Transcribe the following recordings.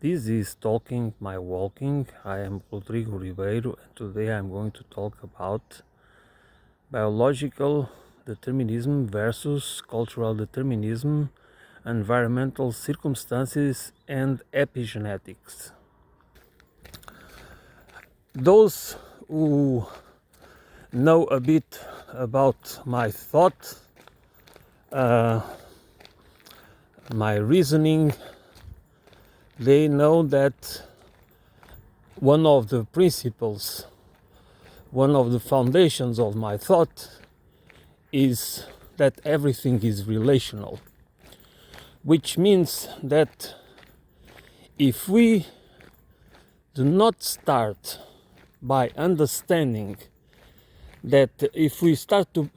This is Talking My Walking. I am Rodrigo Ribeiro, and today I'm going to talk about biological determinism versus cultural determinism, environmental circumstances, and epigenetics. Those who know a bit about my thought, my reasoning, they know that one of the principles, one of the foundations of my thought is that everything is relational, which means that if we do not start by understanding that if we start to,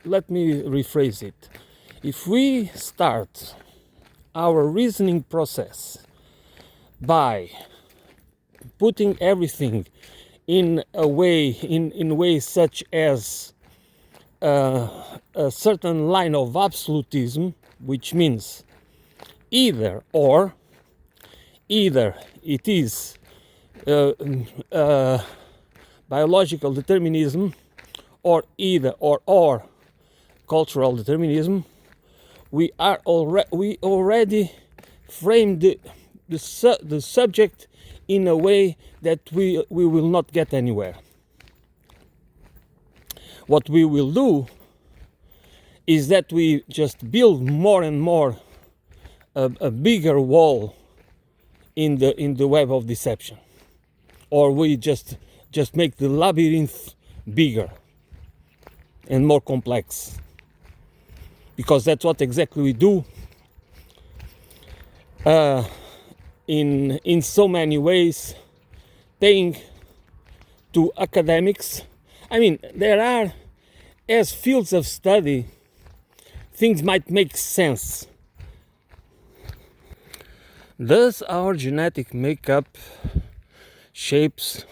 let me rephrase it, if we start our reasoning process by putting everything in a way, in ways such as a certain line of absolutism, which means either it is biological determinism, or either or cultural determinism, we already framed the subject in a way that we will not get anywhere. What we will do is that we just build more and more a bigger wall in the web of deception, or we just make the labyrinth bigger and more complex, because that's what exactly we do in so many ways, paying to academics. I mean, there are, as fields of study, things might make sense. Does our genetic makeup shapes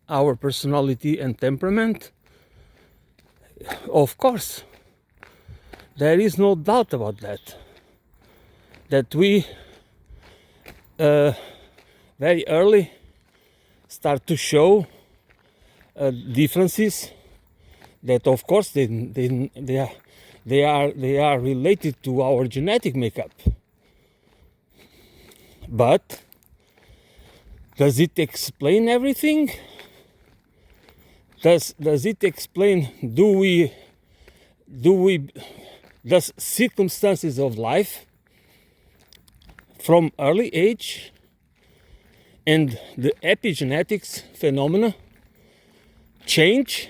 our personality and temperament? Of course. There is no doubt about that. That we very early start to show differences that, of course, they are related to our genetic makeup. But does it explain everything? Does it explain? Does circumstances of life from early age and the epigenetics phenomena change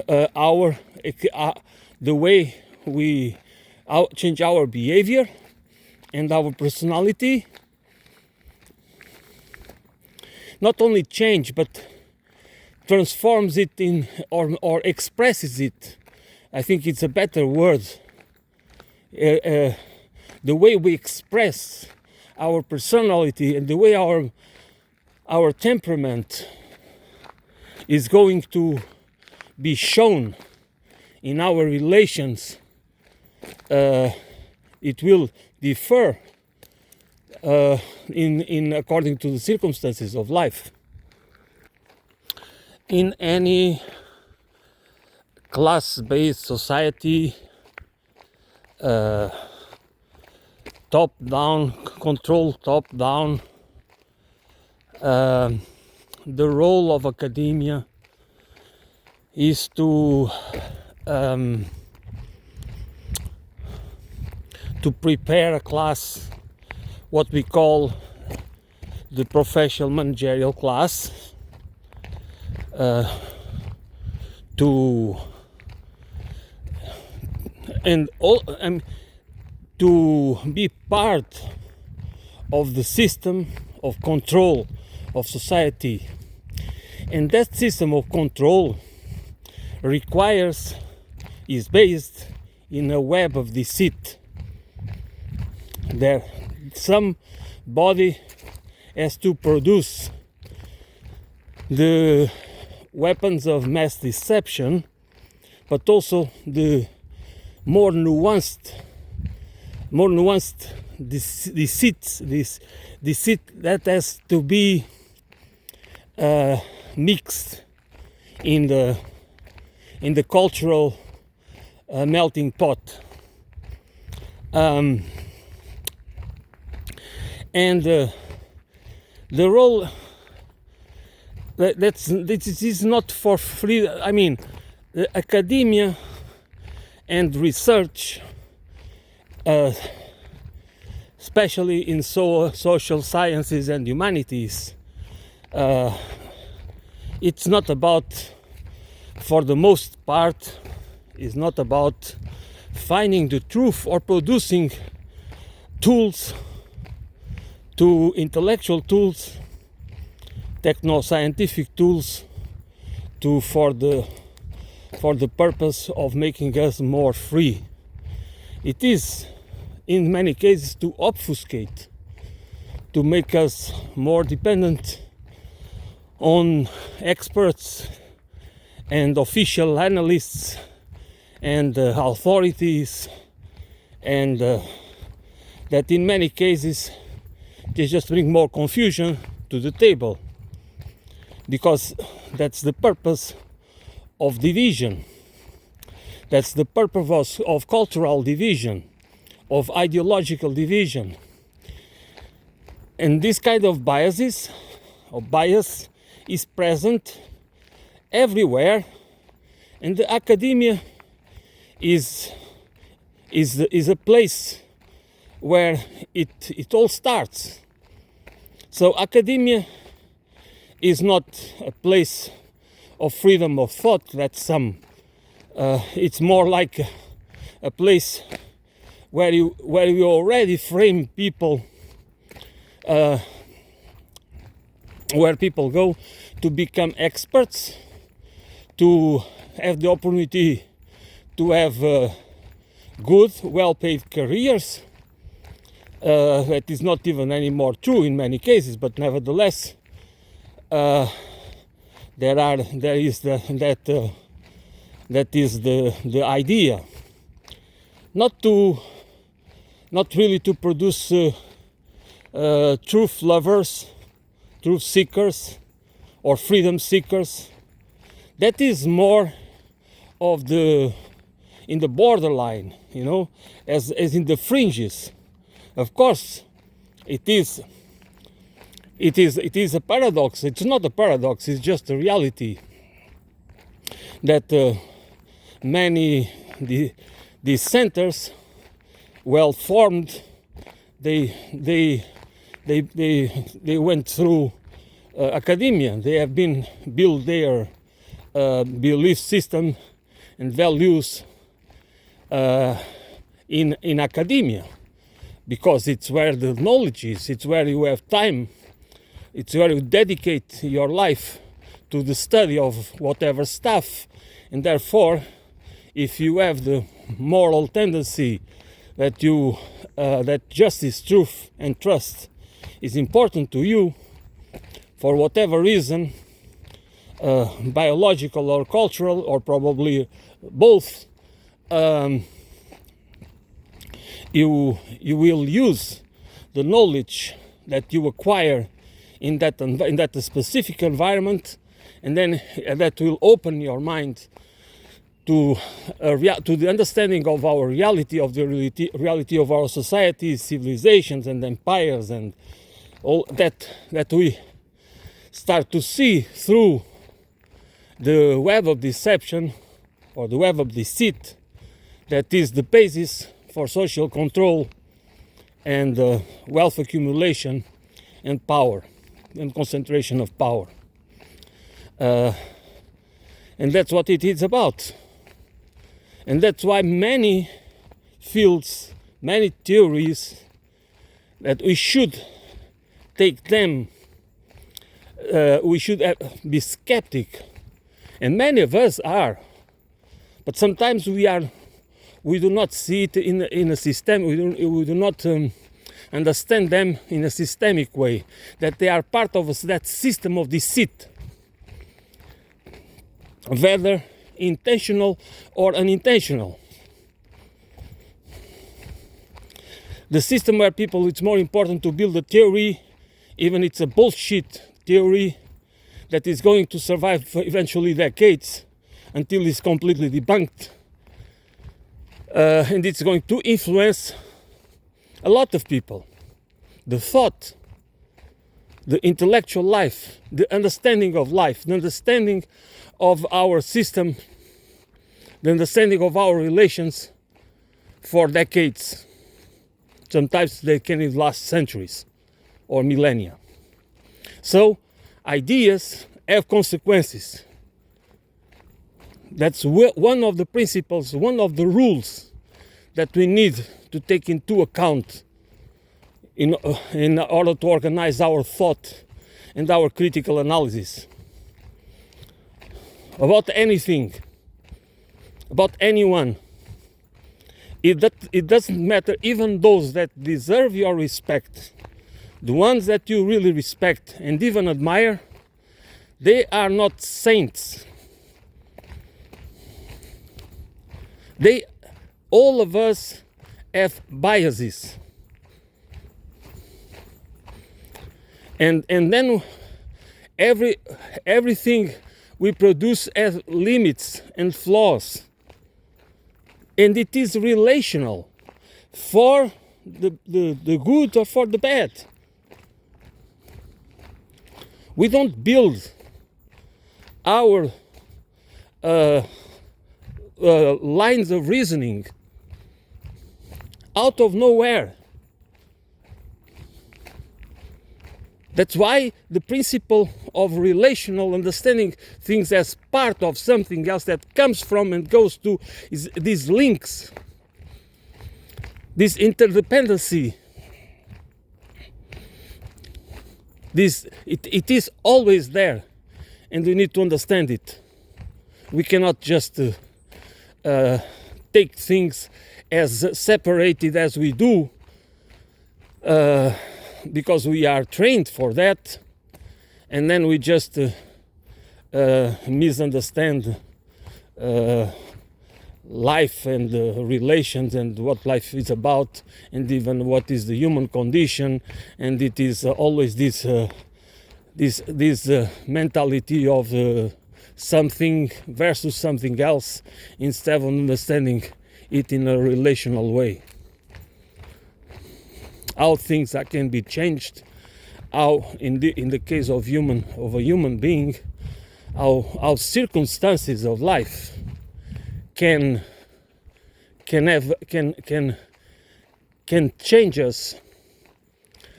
the way we change our behavior and our personality? Not only change, but transforms it in, or expresses it. I think it's a better word. The way we express our personality and the way our temperament is going to be shown in our relations, it will differ in according to the circumstances of life. In any class-based society, top-down, control top-down, the role of academia is to prepare a class, what we call the professional managerial class, to be part of the system of control of society. And that system of control is based in a web of deceit. Somebody has to produce the weapons of mass deception, but also the more nuanced deceit that has to be mixed in the cultural melting pot. And the role this is not for free. I mean, academia and research, especially in social sciences and humanities, it's not about, for the most part, is not about finding the truth or producing tools, to intellectual tools, techno-scientific tools, for the purpose of making us more free. It is, in many cases, to obfuscate, to make us more dependent on experts and official analysts and authorities, and that in many cases they just bring more confusion to the table, because that's the purpose of division. That's the purpose of cultural division, of ideological division. And this kind of bias is present everywhere, and the academia is a place where it all starts. So academia is not a place of freedom of thought that some it's more like a place where you already frame people, where people go to become experts, to have the opportunity to have good, well-paid careers. That is not even anymore true in many cases, but nevertheless, that is the idea. Not really to produce truth lovers, truth seekers, or freedom seekers. That is more of in the borderline, as in the fringes. Of course, it is a paradox. It's not a paradox. It's just a reality that many these centers, well formed, they went through academia. They have been built their belief system and values in academia, because it's where the knowledge is, it's where you have time, it's where you dedicate your life to the study of whatever stuff. And therefore, if you have the moral tendency that that justice, truth, and trust is important to you, for whatever reason, biological or cultural, or probably both, you will use the knowledge that you acquire in that specific environment, and then that will open your mind to the understanding of our reality, of the reality of our societies, civilizations, and empires, and all that we start to see through the web of deception, or the web of deceit, that is the basis for social control and wealth accumulation and power and concentration of power. And that's what it is about. And that's why many fields, many theories, that we should take them, we should be skeptic. And many of us are. But sometimes we do not see it in a system, we do not understand them in a systemic way, that they are part of that system of deceit, whether intentional or unintentional. the system where people, it's more important to build a theory, even it's a bullshit theory that is going to survive for eventually decades until it's completely debunked, and it's going to influence a lot of people, the thought, the intellectual life, the understanding of life, the understanding of our system, the understanding of our relations for decades. Sometimes they can even last centuries or millennia. So ideas have consequences. That's one of the principles, one of the rules that we need to take into account in order to organize our thought and our critical analysis about anything, about anyone. It doesn't matter, even those that deserve your respect, the ones that you really respect and even admire, they are not saints. All of us have biases. And then everything we produce has limits and flaws. And it is relational for the good or for the bad. We don't build our lines of reasoning out of nowhere. That's why the principle of relational understanding things as part of something else that comes from and goes to is these links, this interdependency. It is always there, and we need to understand it. We cannot just take things as separated as we do, because we are trained for that, and then we just misunderstand life and relations and what life is about, and even what is the human condition. And it is always this mentality of something versus something else, instead of understanding it in a relational way. How things can be changed, how in the case of a human being, how circumstances of life can change us,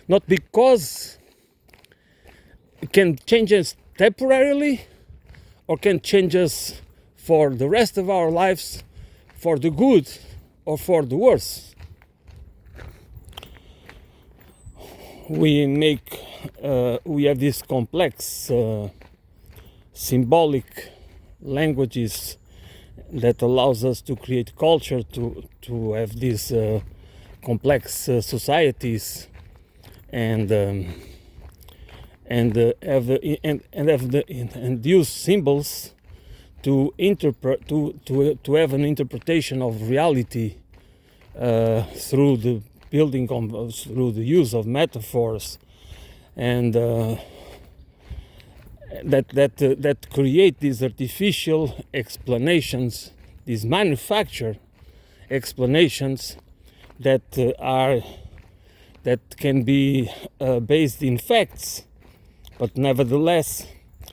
not because it can change us temporarily, or can change us for the rest of our lives, for the good or for the worse. We have these complex symbolic languages that allows us to create culture, to have these complex societies, and use symbols to interpret, to have an interpretation of reality through the building through the use of metaphors, and that create these artificial explanations, these manufactured explanations that can be based in facts, but nevertheless,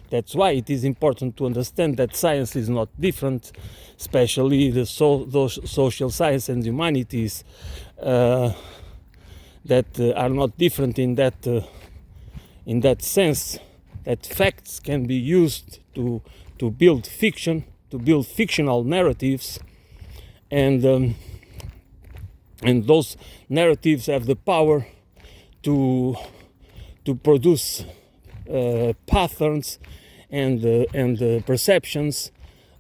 that's why it is important to understand that science is not different, especially those social science and humanities that are not different in that sense, that facts can be used to build fiction, to build fictional narratives, and those narratives have the power to produce patterns and perceptions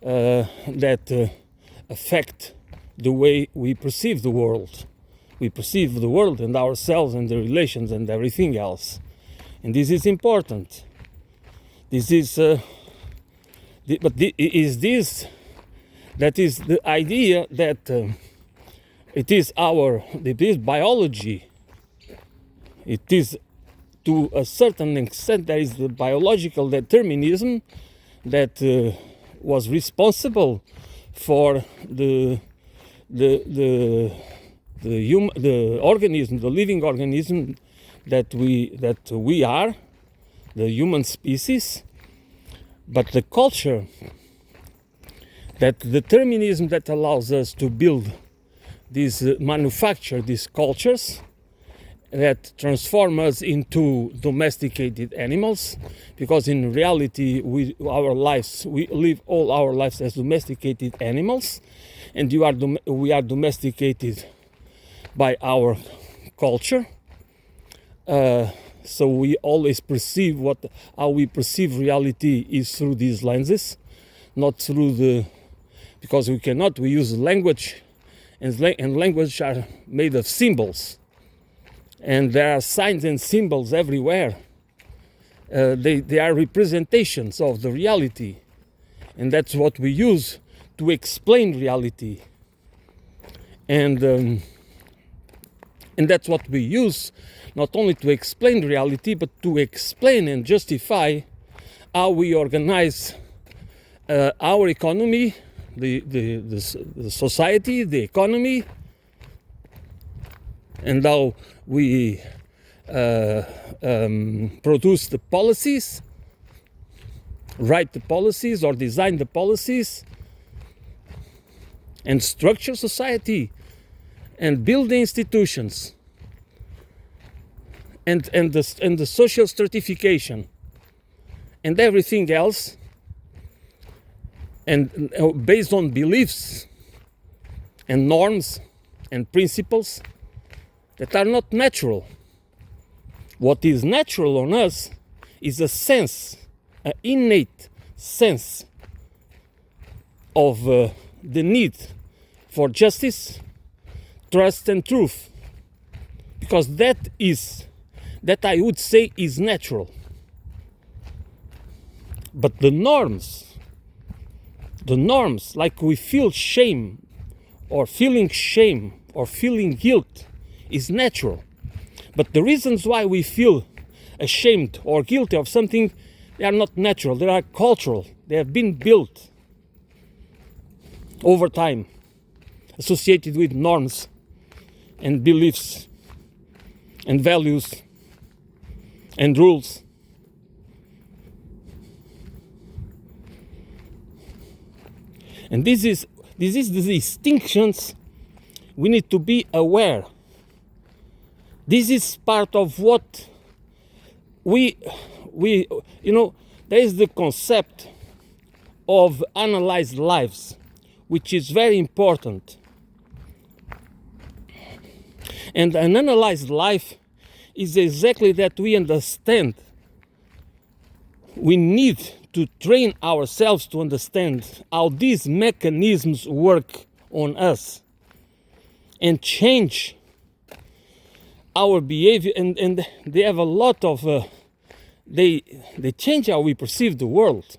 that affect the way we perceive the world. We perceive the world and ourselves and the relations and everything else. And this is important. This is, that is the idea that It is biology. It is, to a certain extent, there is the biological determinism that was responsible for the organism, the living organism that we are, the human species. But the culture, that determinism that allows us to build these manufacture these cultures that transform us into domesticated animals, because in reality we live all our lives as domesticated animals, and we are domesticated by our culture. So we always perceive how we perceive reality is through these lenses, not through because we use language, and language are made of symbols, and there are signs and symbols everywhere. They are representations of the reality, and that's what we use to explain reality, and that's what we use not only to explain reality, but to explain and justify how we organize our economy, the society, the economy, and how we produce the policies, write the policies or design the policies, and structure society, and build the institutions, and the social stratification, and everything else, and based on beliefs and norms and principles that are not natural. What is natural on us is a sense, an innate sense of the need for justice, trust and truth, because that I would say is natural. But the norms, like we feel shame or feeling guilt, is natural. But the reasons why we feel ashamed or guilty of something, they are not natural, they are cultural. They have been built over time, associated with norms and beliefs and values and rules. And this is the distinctions we need to be aware. This is part of what we there is the concept of analyzed lives, which is very important. And an analyzed life is exactly that we understand. We need to train ourselves to understand how these mechanisms work on us and change our behavior, and they have a lot of they change how we perceive the world.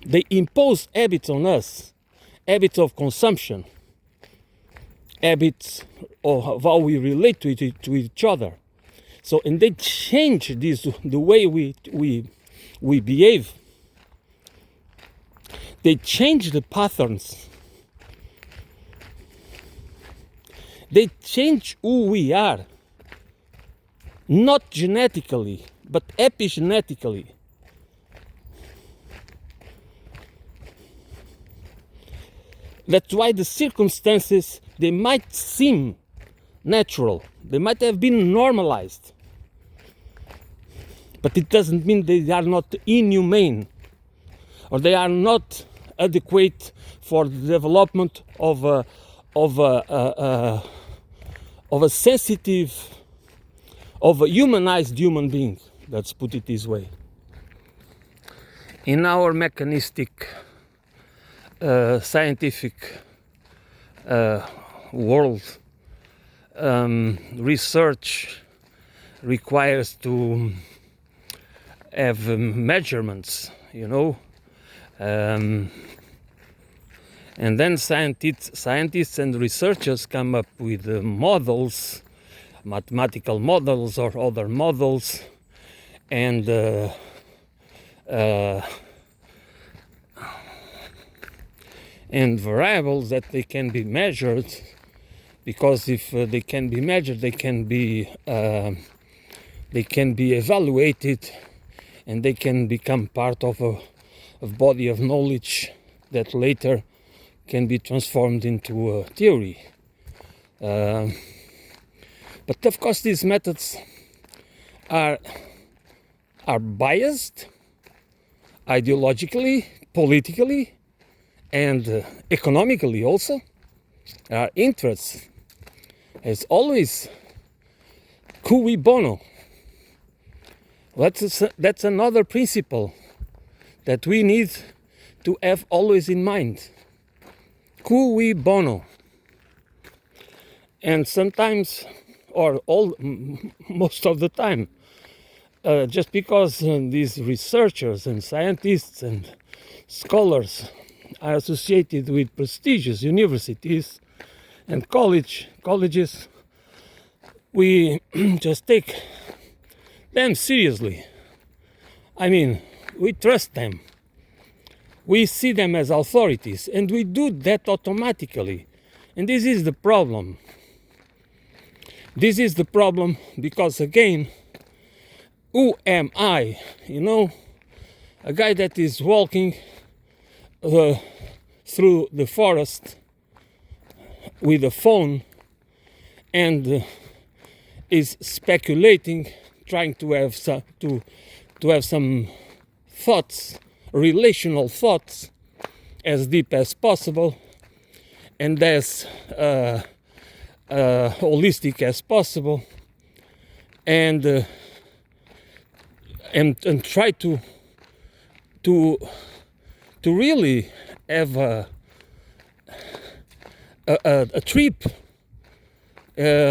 They impose habits on us, habits of consumption, habits of how we relate to each other. So, and they change the way we behave. They change the patterns. They change who we are, not genetically, but epigenetically. That's why the circumstances, they might seem natural, they might have been normalized, but it doesn't mean they are not inhumane, or they are not adequate for the development of a sensitive, of a humanized human being. Let's put it this way. In our mechanistic scientific world, research requires to have measurements, and And then scientists and researchers come up with models, mathematical models or other models, and variables that they can be measured, because if they can be measured, they can be evaluated, and they can become part of a body of knowledge that later can be transformed into a theory. But of course, these methods are biased ideologically, politically, and economically also. Our interests, as always, cui bono. That's another principle that we need to have always in mind. Cui bono. And sometimes, or most of the time, just because these researchers and scientists and scholars are associated with prestigious universities and colleges, we just take them seriously. I mean, we trust them. We see them as authorities, and we do that automatically. And this is the problem. This is the problem because, again, who am I? You know, a guy that is walking through the forest with a phone and is speculating, trying to have some thoughts, relational thoughts, as deep as possible and as holistic as possible, and try to really have a trip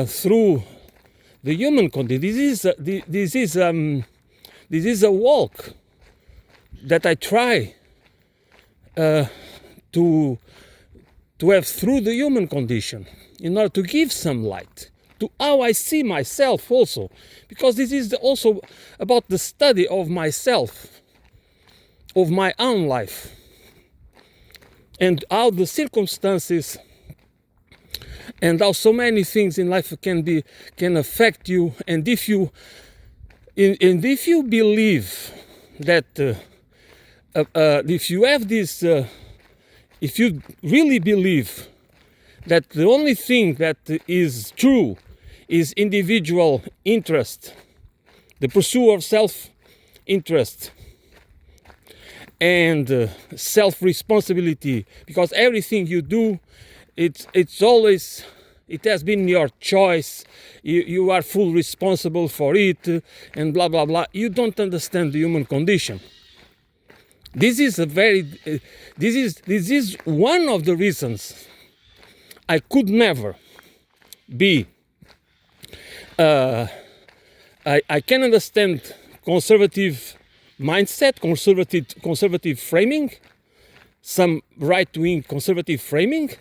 through the human condition. This is a walk that I try to have through the human condition, in order to give some light to how I see myself also, because this is also about the study of myself, of my own life, and how the circumstances and how so many things in life can affect you. And if you believe that if you have this, if you really believe that the only thing that is true is individual interest, the pursuit of self-interest, and self-responsibility, because everything you do, it's always, it has been your choice, you are full responsible for it, and blah blah blah. You don't understand the human condition. This is one of the reasons I could never be. I can understand conservative mindset, conservative framing, some right-wing conservative framing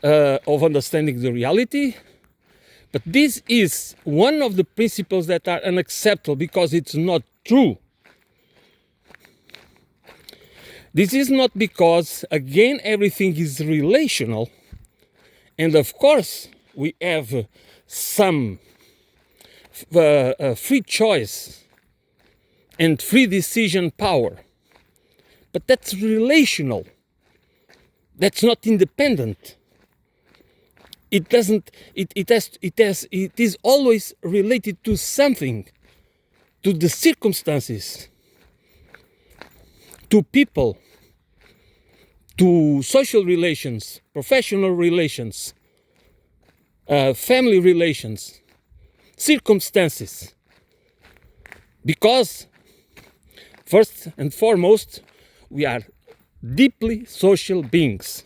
of understanding the reality, but this is one of the principles that are unacceptable because it's not true. This is not because, again, everything is relational, and of course we have some free choice and free decision power, but that's relational. That's not independent. It doesn't. It is always related to something, to the circumstances, to people, to social relations, professional relations, family relations, circumstances. Because, first and foremost, we are deeply social beings.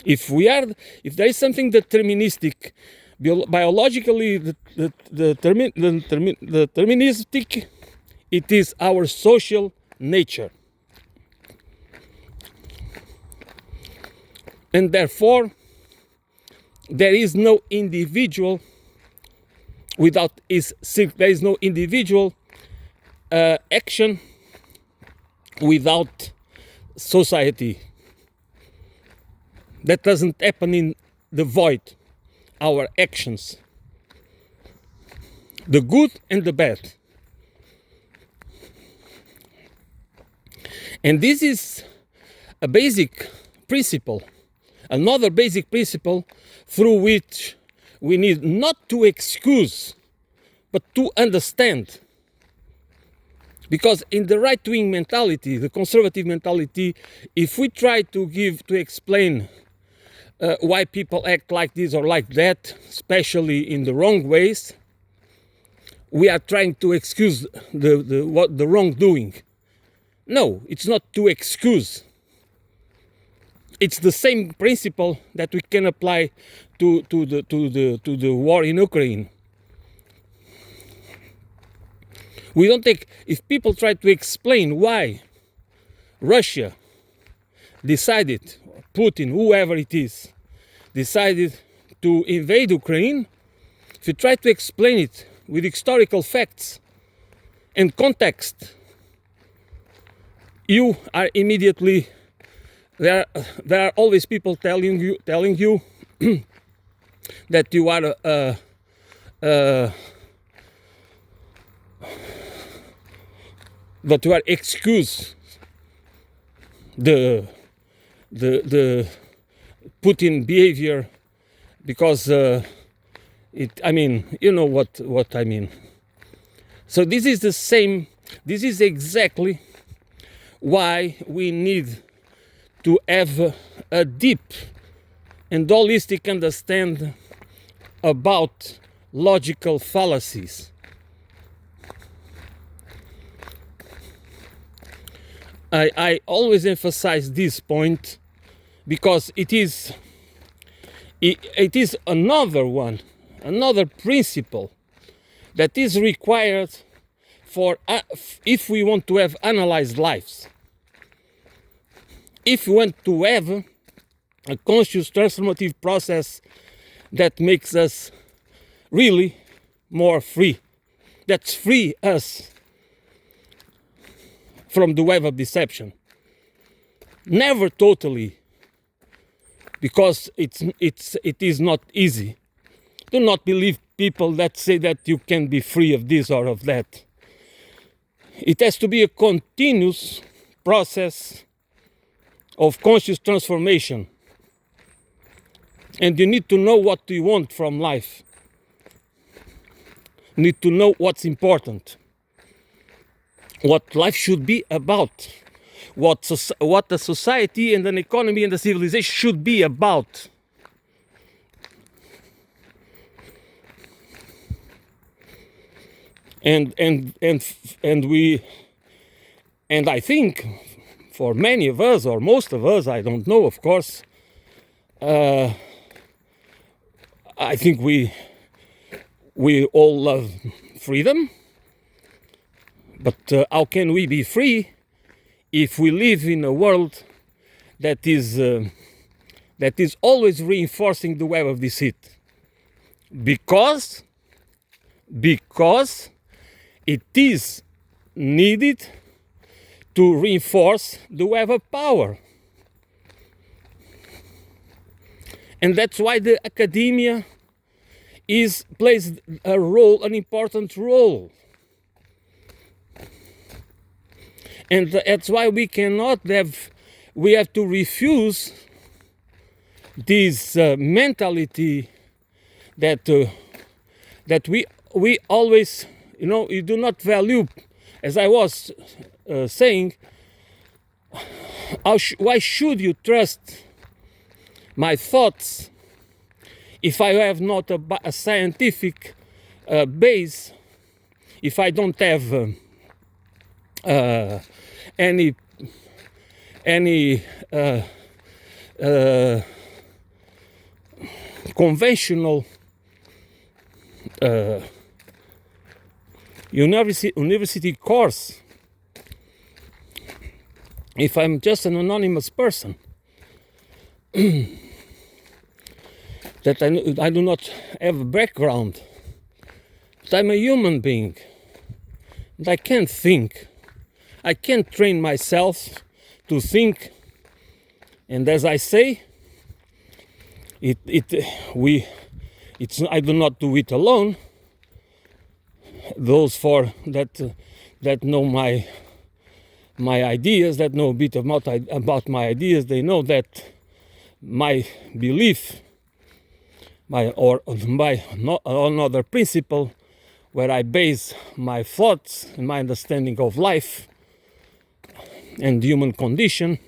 If there is something deterministic, biologically deterministic, it is our social nature. and therefore there is no individual there is no individual action without society. That doesn't happen in the void. Our actions, the good and the bad. And this is a basic principle, another basic principle through which we need not to excuse, but to understand. Because in the right-wing mentality, the conservative mentality, if we try to explain why people act like this or like that, especially in the wrong ways, we are trying to excuse the wrongdoing. No, it's not to excuse. It's the same principle that we can apply to the war in Ukraine. We don't take, if people try to explain why Russia decided, Putin, whoever it is, decided to invade Ukraine, if you try to explain it with historical facts and context, you are immediately, there are always people telling you that you are that you are excuse the Putin behavior because I mean, you know what I mean. So this is the same, this is exactly why we need to have a deep and holistic understanding about logical fallacies. I always emphasize this point because it is another principle that is required for if we want to have analyzed lives. If we want to have a conscious transformative process that makes us really more free, that's free us from the web of deception. Never totally, because it is not easy. Do not believe people that say that you can be free of this or of that. It has to be a continuous process of conscious transformation. And you need to know what you want from life. You need to know what's important. What life should be about. What the society and an economy and a civilization should be about. And I think for many of us, or most of us, I don't know, of course, I think we all love freedom, but how can we be free if we live in a world that is always reinforcing the web of deceit? Because it is needed to reinforce the web of power. And that's why the academia plays an important role. And that's why we have to refuse this mentality that we always, you do not value, as I was saying, why should you trust my thoughts if I have not a scientific base, if I don't have any conventional university course, if I'm just an anonymous person. that I do not have a background, but I'm a human being, and I can't think. I can't train myself to think, and as I say, I do not do it alone. Those that know my ideas, that know a bit about my ideas, they know that my belief, another principle where I base my thoughts and my understanding of life and human condition,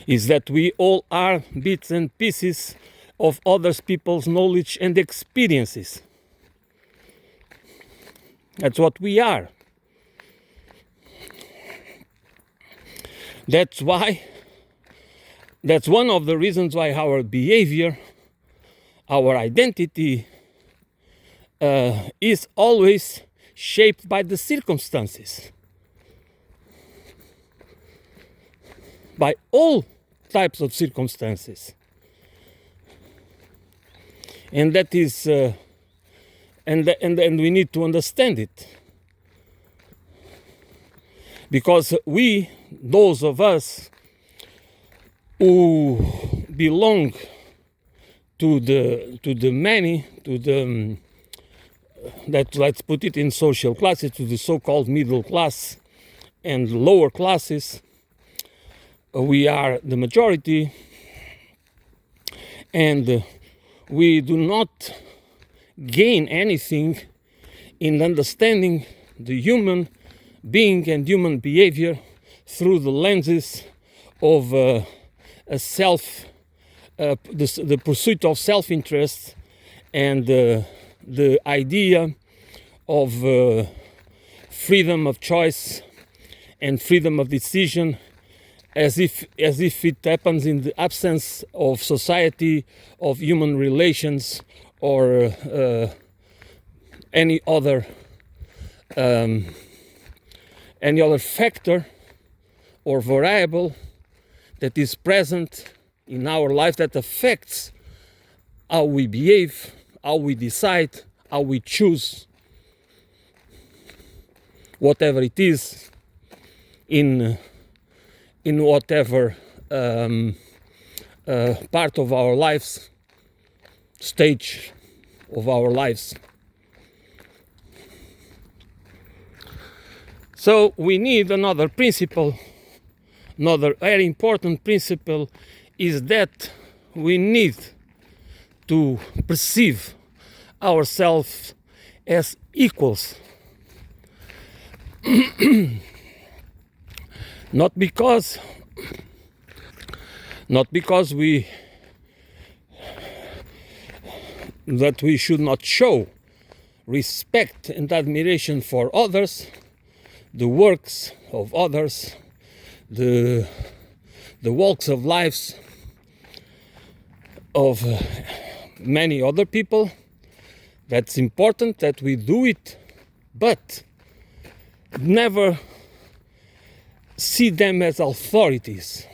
is that we all are bits and pieces of other people's knowledge and experiences. That's what we are. That's one of the reasons why our behavior, our identity is always shaped by the circumstances. By all types of circumstances. And that is and we need to understand it, because those of us who belong to the many, let's put it in social classes, to the so-called middle class and lower classes, we are the majority, and we do not gain anything in understanding the human being and human behavior through the lenses of the pursuit of self-interest and the idea of freedom of choice and freedom of decision, as if it happens in the absence of society, of human relations, or any other factor or variable that is present in our life that affects how we behave, how we decide, how we choose, whatever it is, in whatever part of our lives, stage of our lives. So we need another principle. Another very important principle is that we need to perceive ourselves as equals. Not because we should not show respect and admiration for others, the works of others, the walks of lives of many other people. That's important that we do it, but never see them as authorities,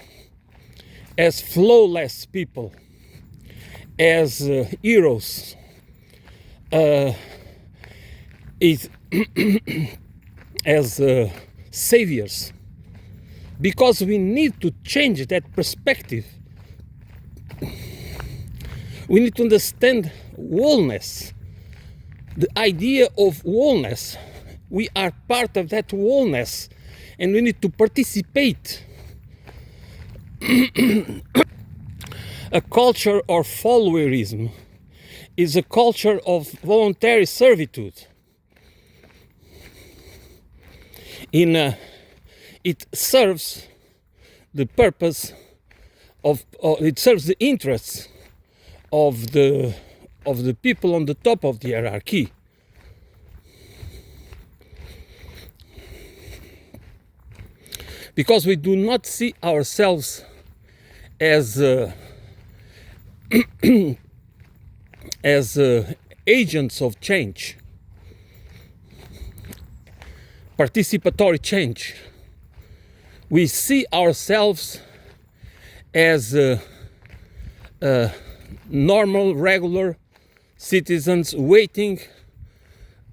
as flawless people, as heroes, as saviors, because we need to change that perspective. We need to understand wholeness, the idea of wholeness. We are part of that wholeness, and we need to participate. A culture of followerism is a culture of voluntary servitude. It serves the purpose of it serves the interests of the people on the top of the hierarchy. Because we do not see ourselves as agents of change, participatory change. We see ourselves as normal, regular citizens waiting,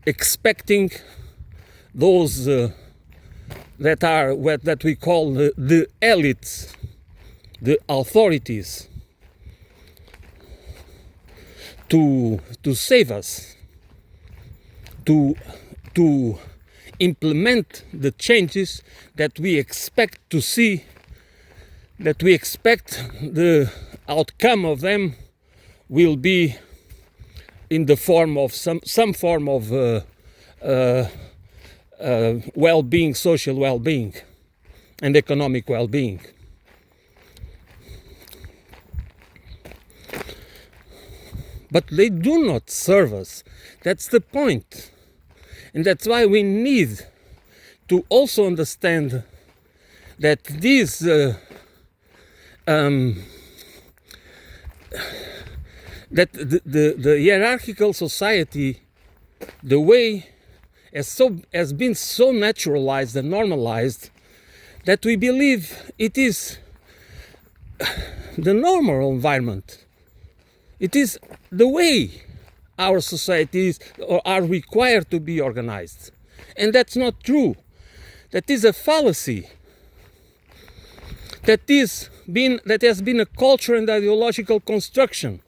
expecting those that we call the elites, the authorities, to save us, to implement the changes that we expect to see, that we expect the outcome of them will be in the form of some form of well-being, social well-being, and economic well-being. But they do not serve us. That's the point. And that's why we need to also understand that these that the hierarchical society, the way has been so naturalized and normalized that we believe it is the normal environment. It is the way our societies are required to be organized. And that's not true. That is a fallacy. That has been a culture and ideological construction.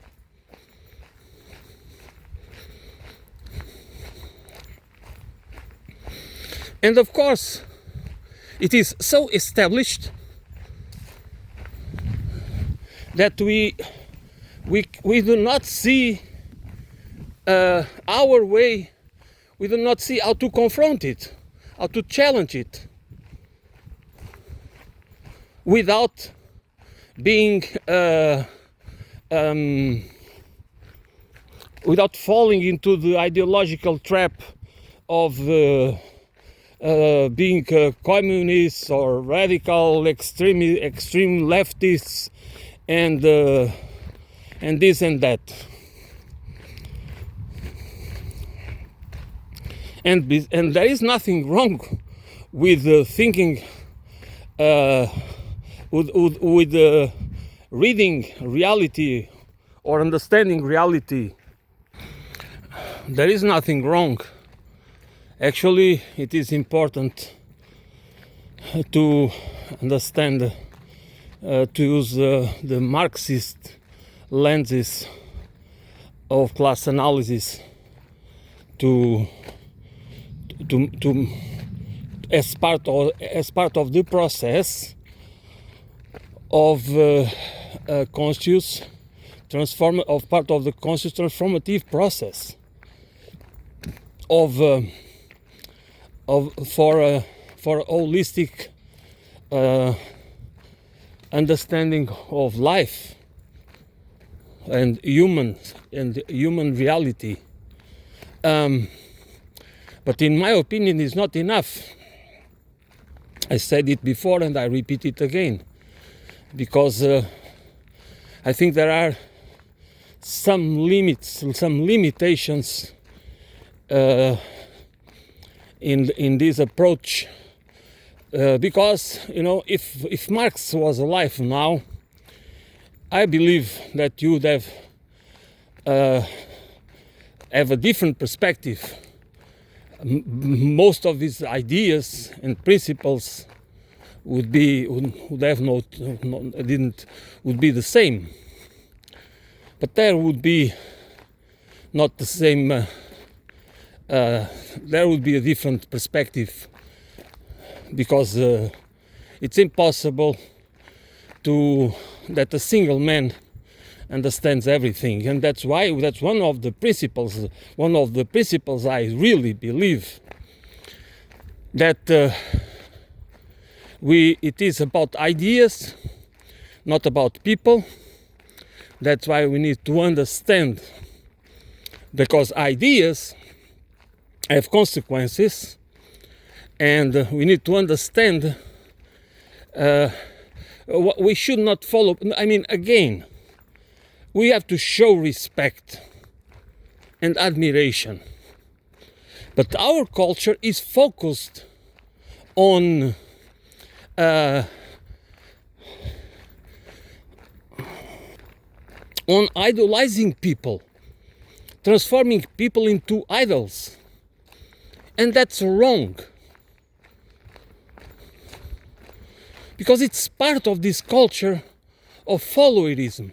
And of course, it is so established that we do not see our way, we do not see how to confront it, how to challenge it, without being, without falling into the ideological trap of being communists or radical extreme leftists and this and that. And there is nothing wrong with thinking, with reading reality or understanding reality. There is nothing wrong. Actually, it is important to understand, to use the Marxist lenses of class analysis as part of the process of conscious part of the conscious transformative process for holistic understanding of life and human reality. But in my opinion, it's not enough. I said it before and I repeat it again, because I think there are some limits, some limitations in this approach, because if Marx was alive now, I believe that you would have a different perspective. Most of his ideas and principles would be the same, but there would be not the same. There would be a different perspective, because it's impossible that a single man understands everything, and that's one of the principles I really believe, that it is about ideas, not about people. That's why we need to understand, because ideas have consequences, and we need to understand we should not follow. I mean, again, we have to show respect and admiration, but our culture is focused on on idolizing people, transforming people into idols. And that's wrong. Because it's part of this culture of followerism.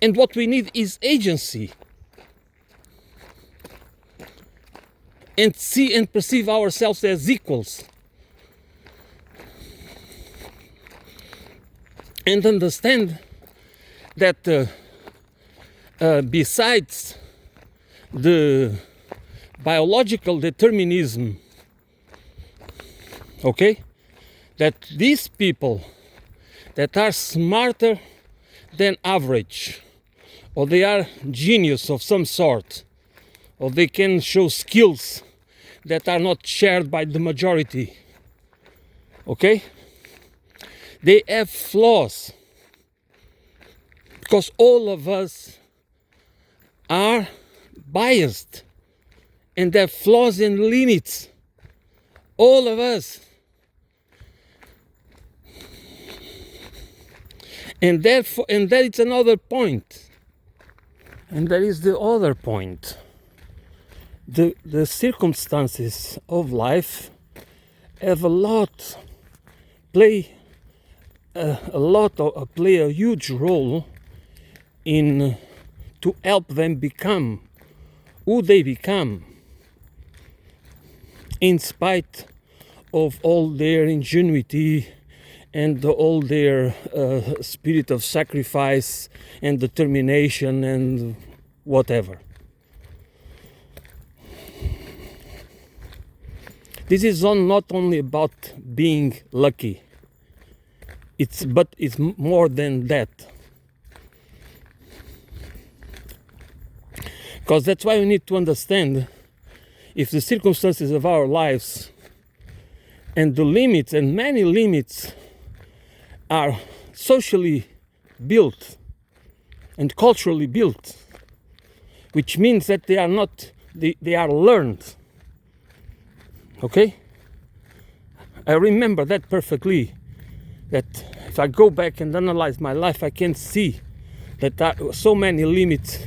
And what we need is agency. And see and perceive ourselves as equals. And understand that besides the biological determinism, okay, that these people that are smarter than average, or they are genius of some sort, or they can show skills that are not shared by the majority, okay, they have flaws, because all of us are biased and have flaws and limits, all of us. And therefore, and that is another point. And that is the other point. The circumstances of life have play a huge role in to help them become who they become, in spite of all their ingenuity and all their spirit of sacrifice and determination and whatever. This is not only about being lucky. But it's more than that. Because that's why we need to understand if the circumstances of our lives and the limits, and many limits, are socially built and culturally built, which means that they are not, they are learned. Okay? I remember that perfectly, that if I go back and analyze my life, I can see that there are so many limits.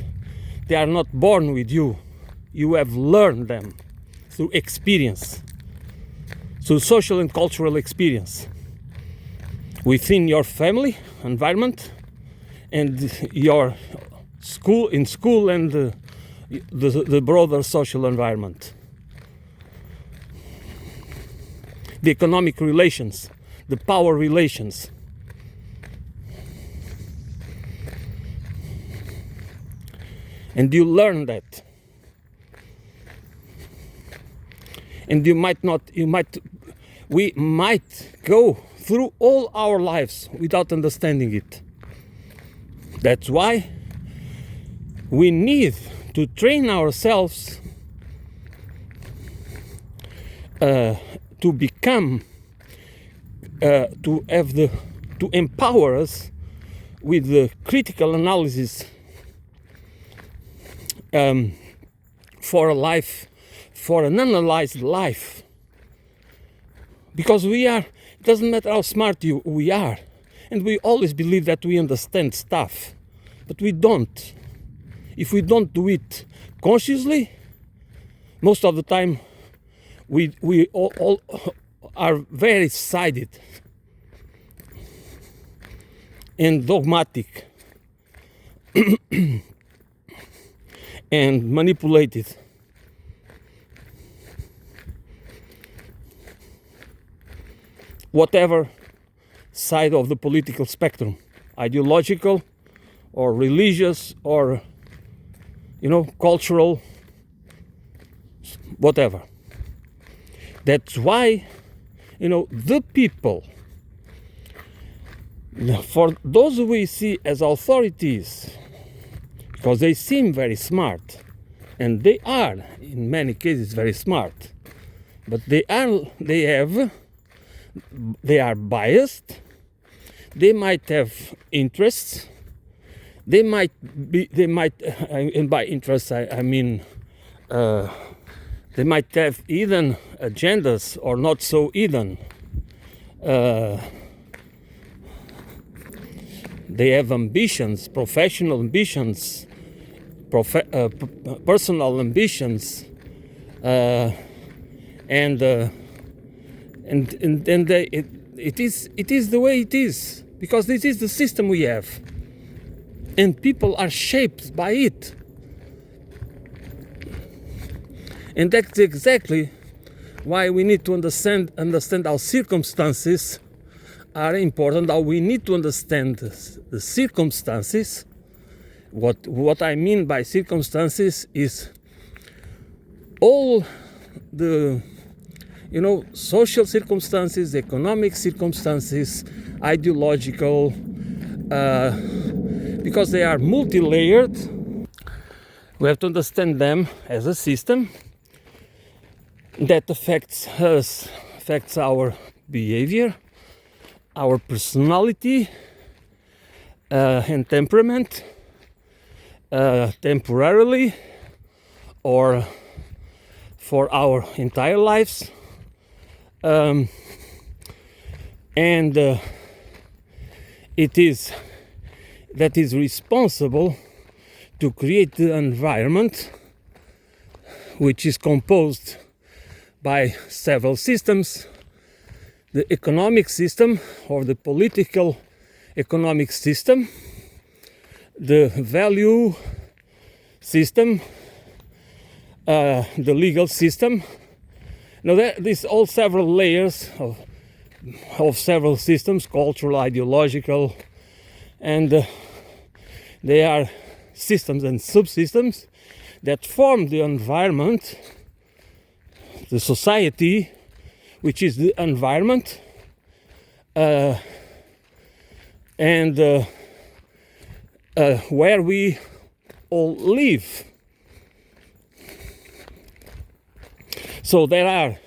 They are not born with you. You have learned them through experience, through social and cultural experience, within your family environment and your school and the broader social environment. The economic relations, the power relations. And you learn that. And we might go through all our lives without understanding it. That's why we need to train ourselves to become, to empower us with the critical analysis for a life, for an analyzed life. Because it doesn't matter how smart we are, and we always believe that we understand stuff, but we don't. If we don't do it consciously, most of the time we all are very sided and dogmatic and manipulated. Whatever side of the political spectrum, ideological or religious or cultural, whatever. That's why the people, for those we see as authorities, because they seem very smart, and they are in many cases very smart, but they are biased. They might have interests. And by interests I mean they might have hidden agendas or not so hidden. They have ambitions, professional ambitions, personal ambitions, and it is the way it is, because this is the system we have, and people are shaped by it. And that's exactly why we need to understand how circumstances are important, how we need to understand the circumstances. What I mean by circumstances is all the social circumstances, economic circumstances, ideological, because they are multi-layered. We have to understand them as a system that affects us, affects our behavior, our personality, and temperament, temporarily or for our entire lives, and it is that is responsible to create the environment which is composed by several systems: the economic system or the political economic system, the value system, the legal system. Now these all several layers of several systems, cultural, ideological, and they are systems and subsystems that form the environment, the society, which is the environment, and where we all live. So there are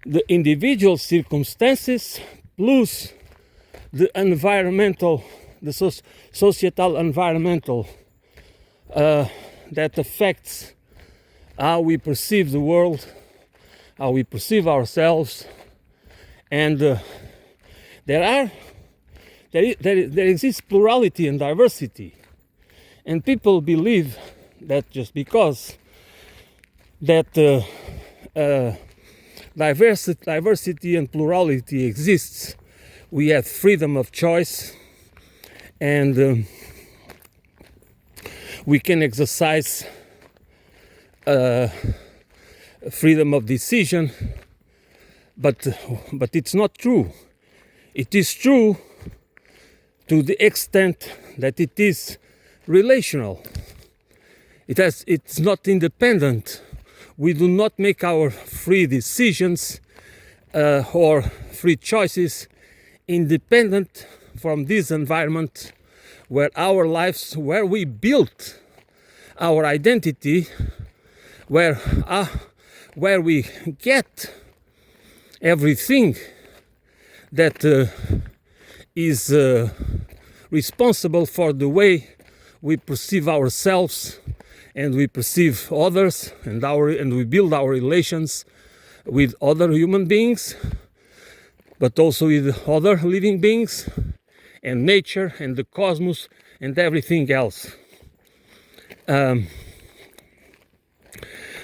the individual circumstances plus the environmental, the societal environmental that affects how we perceive the world, how we perceive ourselves, and there exists plurality and diversity, and people believe that just because that diversity and plurality exists, we have freedom of choice, and we can exercise freedom of decision, but it's not true. It is true to the extent that it is relational. It's not independent. We do not make our free decisions or free choices independent from this environment where our lives, where we built our identity, where we get everything that is responsible for the way we perceive ourselves and we perceive others, and we build our relations with other human beings, but also with other living beings and nature and the cosmos and everything else.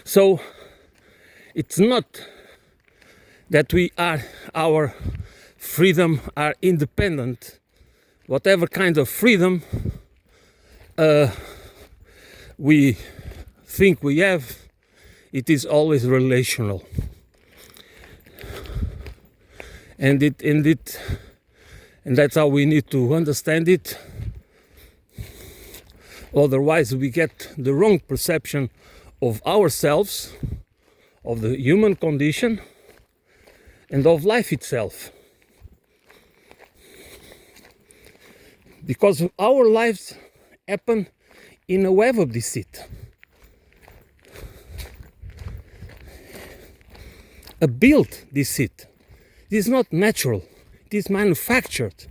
So it's not that our freedom are independent. Whatever kind of freedom we think we have, it is always relational, and that's how we need to understand it. Otherwise, we get the wrong perception of ourselves, of the human condition, and of life itself. Because our lives happen in a web of deceit. A built deceit. It is not natural. It is manufactured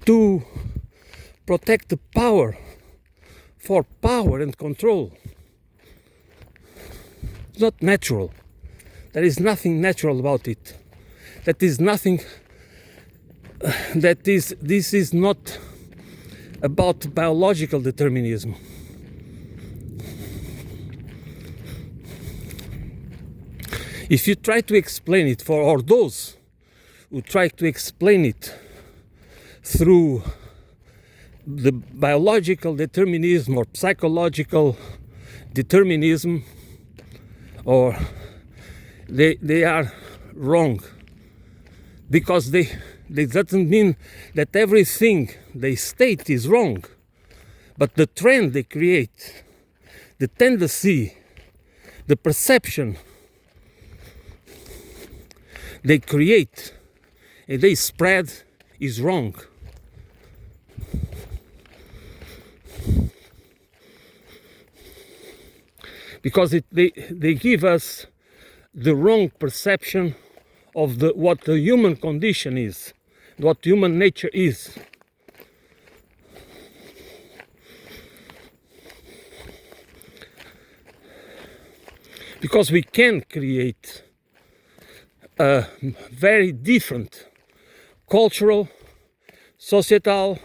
to protect the power, for power and control. It's not natural. There is nothing natural about it. That is nothing that this is not about biological determinism. If you try to explain it for those who try to explain it through the biological determinism or psychological determinism, or they are wrong, because they doesn't mean that everything they state is wrong, but the trend they create, the tendency, the perception they create and they spread is wrong. Because they give us the wrong perception of what the human condition is, what human nature is. Because we can create a very different cultural, societal,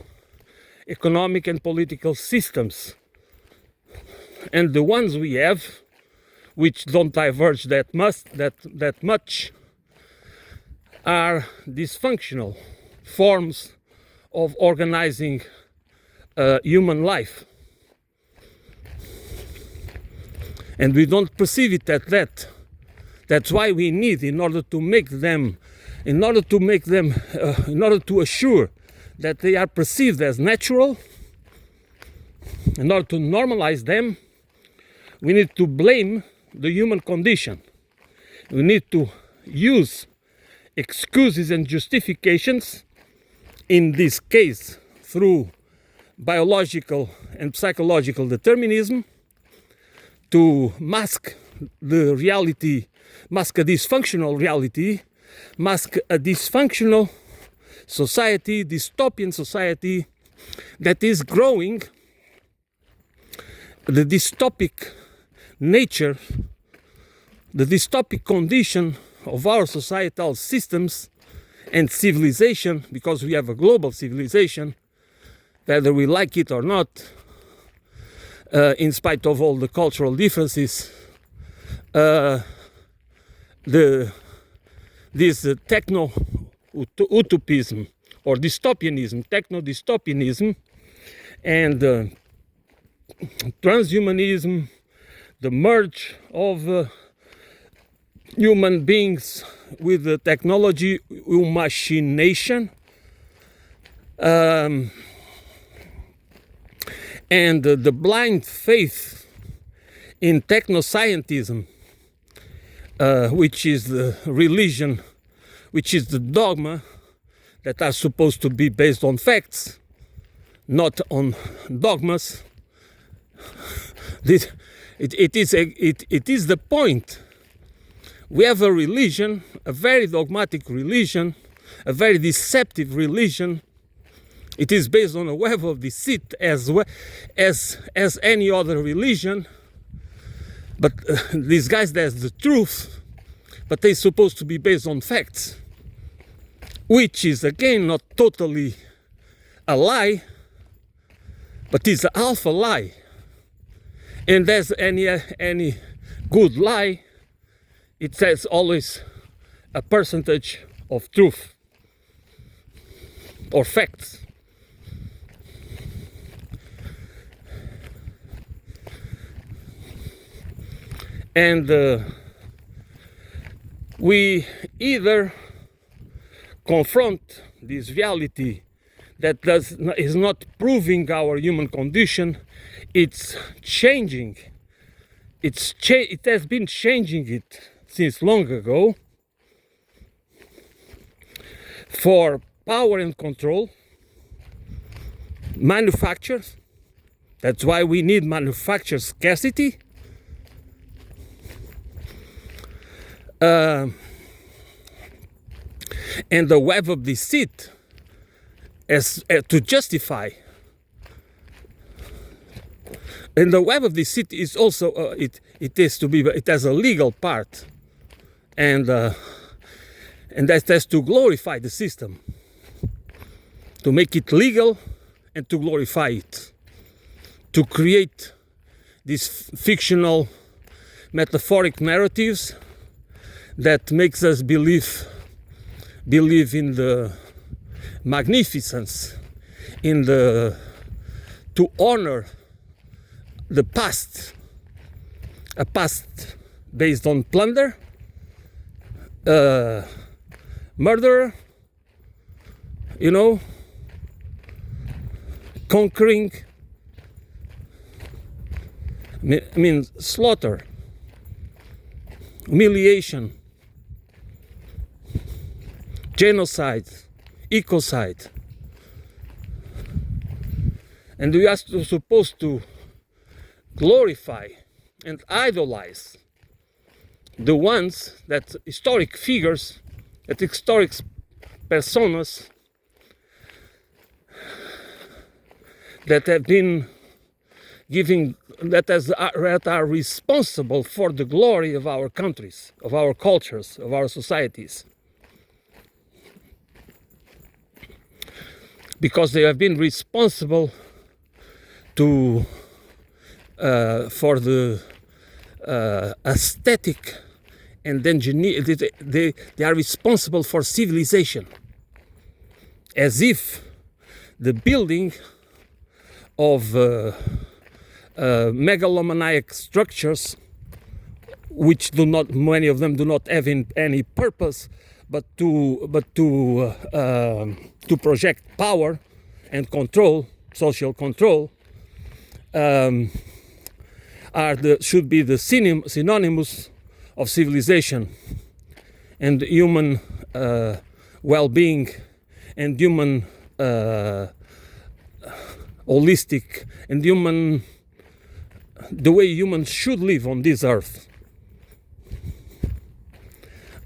economic and political systems. And the ones we have, which don't diverge that much, are dysfunctional forms of organizing human life. And we don't perceive it at that. That's why we need, in order to assure that they are perceived as natural, in order to normalize them, we need to blame the human condition. We need to use excuses and justifications, in this case through biological and psychological determinism, to mask the reality, mask a dysfunctional reality, mask a dysfunctional society, dystopian society that is growing. The dystopic nature, the dystopic condition of our societal systems and civilization, because we have a global civilization, whether we like it or not, in spite of all the cultural differences, this techno-utopism or dystopianism, techno-dystopianism, and transhumanism, the merge of human beings with the technology, machination, and the blind faith in technoscientism, which is the religion, which is the dogma that are supposed to be based on facts, not on dogmas. It is the point. We have a religion, a very dogmatic religion, a very deceptive religion. It is based on a web of deceit as any other religion. But these guys, that's the truth. But they're supposed to be based on facts, which is again not totally a lie, but it's a half a lie. And as any good lie, it says always a percentage of truth or facts. And we either confront this reality that is not proving our human condition. It's changing. It has been changing it since long ago for power and control, manufacturers. That's why we need manufacturer scarcity. And the web of deceit as to justify. And the web of deceit is also it has a legal part, and that has to glorify the system. to make it legal and to glorify it, to create these fictional metaphoric narratives that makes us believe in the magnificence, to honor the past, a past based on plunder, murder, conquering, slaughter, humiliation, genocide, ecocide. And we are supposed to glorify and idolize the ones that historic figures, that historic personas that have been giving, that are responsible for the glory of our countries, of our cultures, of our societies. Because they have been responsible for the aesthetic and ingenuity. They are responsible for civilization, as if the building of megalomaniac structures, which many of them do not have any purpose but to project power and control, social control, should be the synonymous of civilization and human well-being and human holistic and the way humans should live on this earth.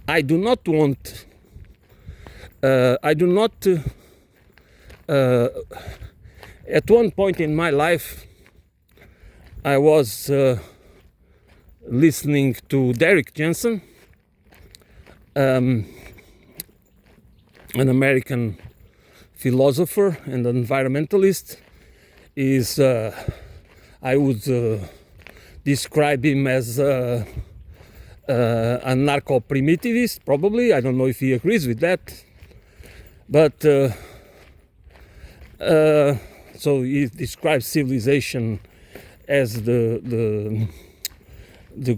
I do not want. At one point in my life, I was listening to Derek Jensen, an American philosopher and environmentalist. I would describe him as a anarcho-primitivist, probably. I don't know if he agrees with that, but so he describes civilization as the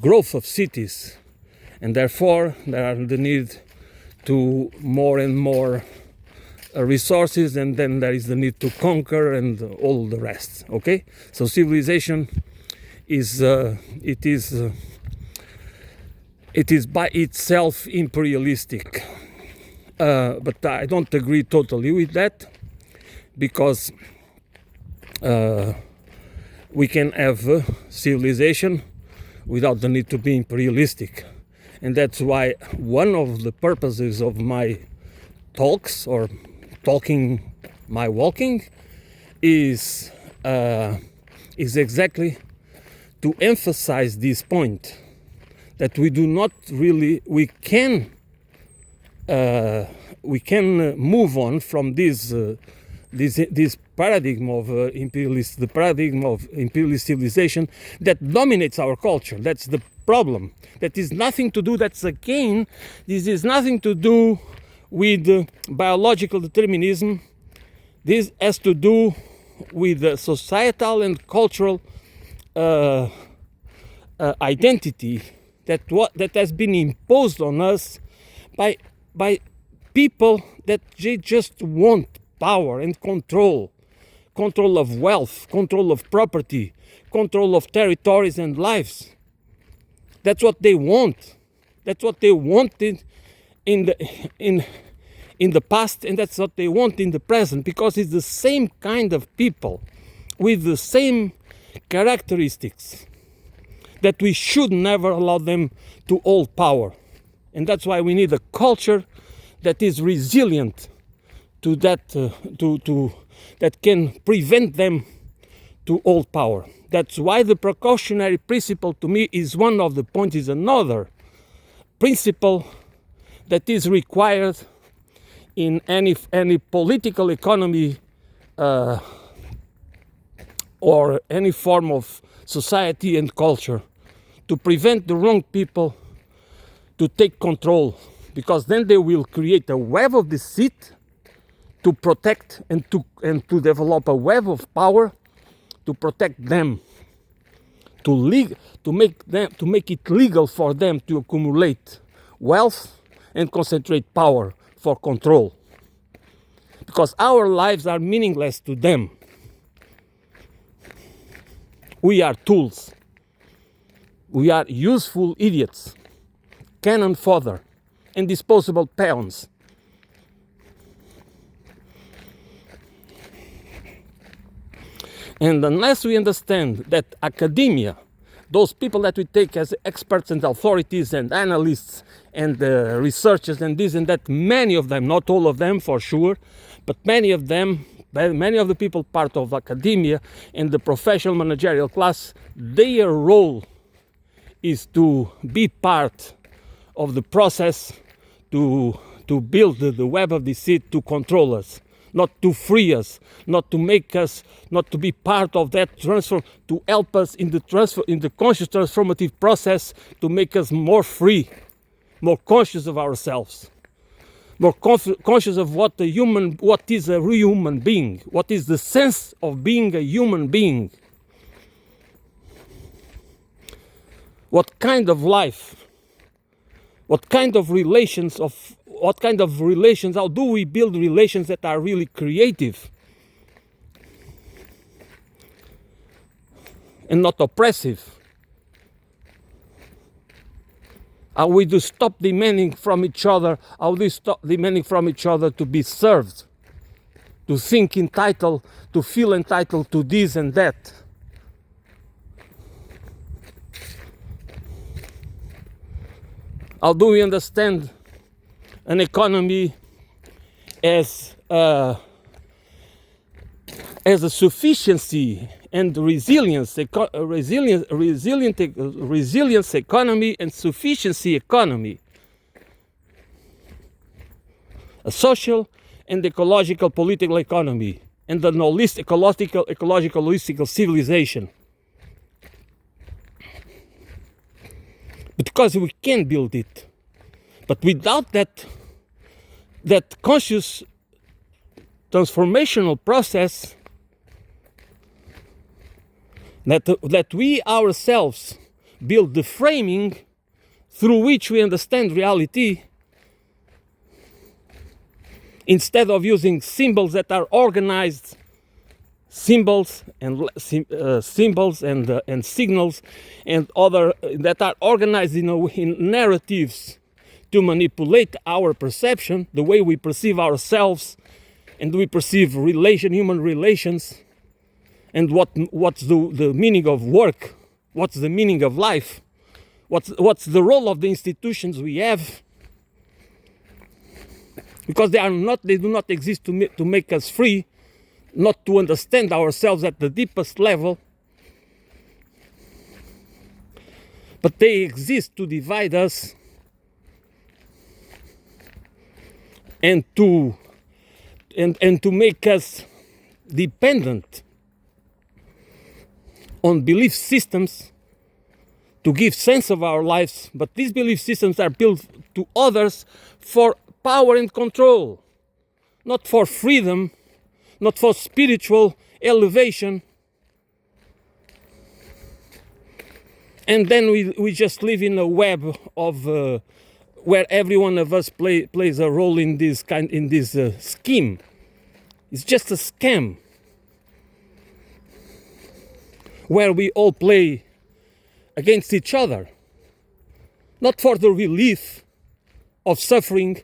growth of cities, and therefore there are the need to more and more resources, and then there is the need to conquer and all the rest. Okay, so civilization is it is by itself imperialistic, but I don't agree totally with that, because we can have civilization without the need to be imperialistic, and that's why one of the purposes of my talks, or talking my walking, is exactly to emphasize this point, that we can move on from this paradigm of the paradigm of imperialist civilization that dominates our culture. That's the problem. That is nothing to do. This is nothing to do with biological determinism. This has to do with the societal and cultural identity that has been imposed on us by people that they just want power and control of wealth, control of property, control of territories and lives. That's what they want. That's what they wanted in the past, and that's what they want in the present, because it's the same kind of people with the same characteristics that we should never allow them to hold power. And that's why we need a culture that is resilient to that, that can prevent them to hold power. That's why the precautionary principle, to me, is one of the points. Is another principle that is required in any political economy or any form of society and culture, to prevent the wrong people to take control, because then they will create a web of deceit to protect and to develop a web of power to protect them, to make it legal for them to accumulate wealth and concentrate power for control, because our lives are meaningless to them. We are tools. We are useful idiots, cannon fodder, and disposable peons. And unless we understand that academia, those people that we take as experts and authorities and analysts and researchers and this and that, many of them, not all of them for sure, but many of them, many of the people part of academia and the professional managerial class, their role is to be part of the process to build the web of deceit to control us, not to free us, not to make us, not to be part of that transfer, to help us in the conscious transformative process, to make us more free, more conscious of ourselves, more conscious of what is a real human being, what is the sense of being a human being, what kind of life, what kind of relations, how do we build relations that are really creative and not oppressive? How we do stop demanding from each other, how we stop demanding from each other to be served, to think entitled, to feel entitled to this and that. How do we understand an economy as a sufficiency and resilience economy and sufficiency economy, a social and ecological political economy, and an ecological holistical civilization? Because we can build it, but without that conscious transformational process, that we ourselves build the framing through which we understand reality, instead of using symbols that are organized, symbols and signals and other that are organized in narratives to manipulate our perception, the way we perceive ourselves and we perceive human relations, and what's the meaning of work, what's the meaning of life, what's the role of the institutions we have, because they do not exist to make us free, not to understand ourselves at the deepest level, but they exist to divide us and to make us dependent on belief systems to give sense of our lives. But these belief systems are built to others for power and control, not for freedom, not for spiritual elevation. And then we just live in a web of where every one of us plays a role in this scheme. It's just a scam where we all play against each other, not for the relief of suffering,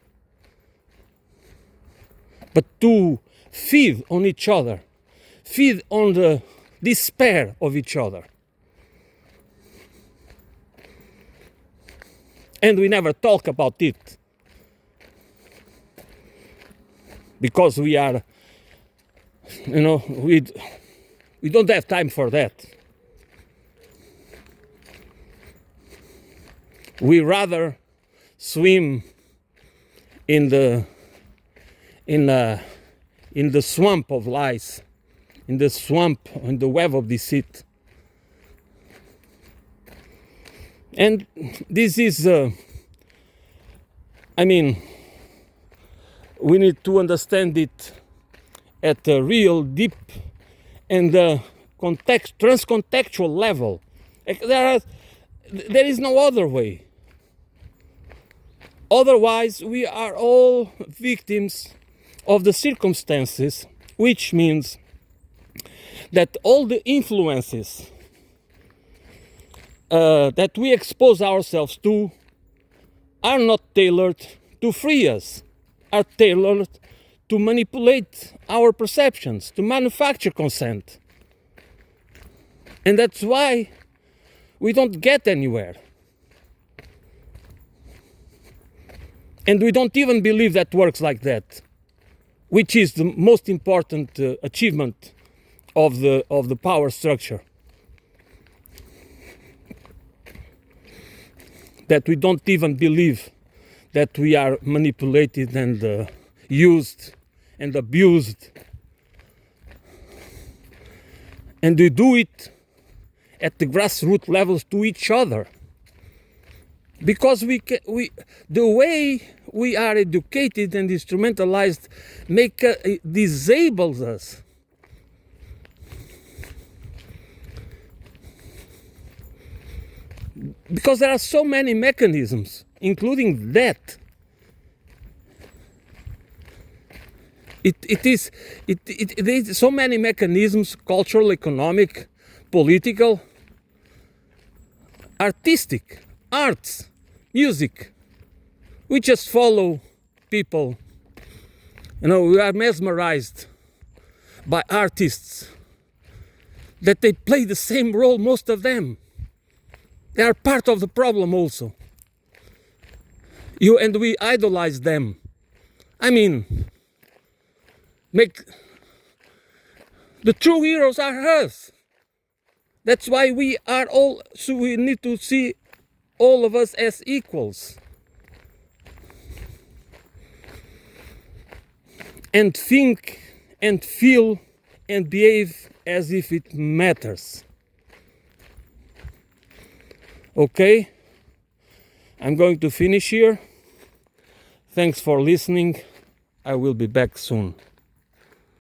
but to feed on each other, feed on the despair of each other. And we never talk about it because we are, we don't have time for that. We rather swim in the in the swamp of lies, in the swamp, in the web of deceit. And this is, we need to understand it at a real deep and transcontextual level. There is no other way. Otherwise, we are all victims of the circumstances, which means that all the influences that we expose ourselves to are not tailored to free us, are tailored to manipulate our perceptions, to manufacture consent. And that's why we don't get anywhere. And we don't even believe that works like that, which is the most important achievement of the power structure. That we don't even believe that we are manipulated and used and abused. And we do it at the grassroots levels to each other. Because the way we are educated and instrumentalized disables us. Because there are so many mechanisms, including that. It is so many mechanisms: cultural, economic, political, artistic, arts, music. We just follow people. We are mesmerized by artists that they play the same role, most of them. They are part of the problem also. And we idolize them. The true heroes are us. That's why we need to see all of us as equals. And think and feel and behave as if it matters. Okay? I'm going to finish here. Thanks for listening. I will be back soon.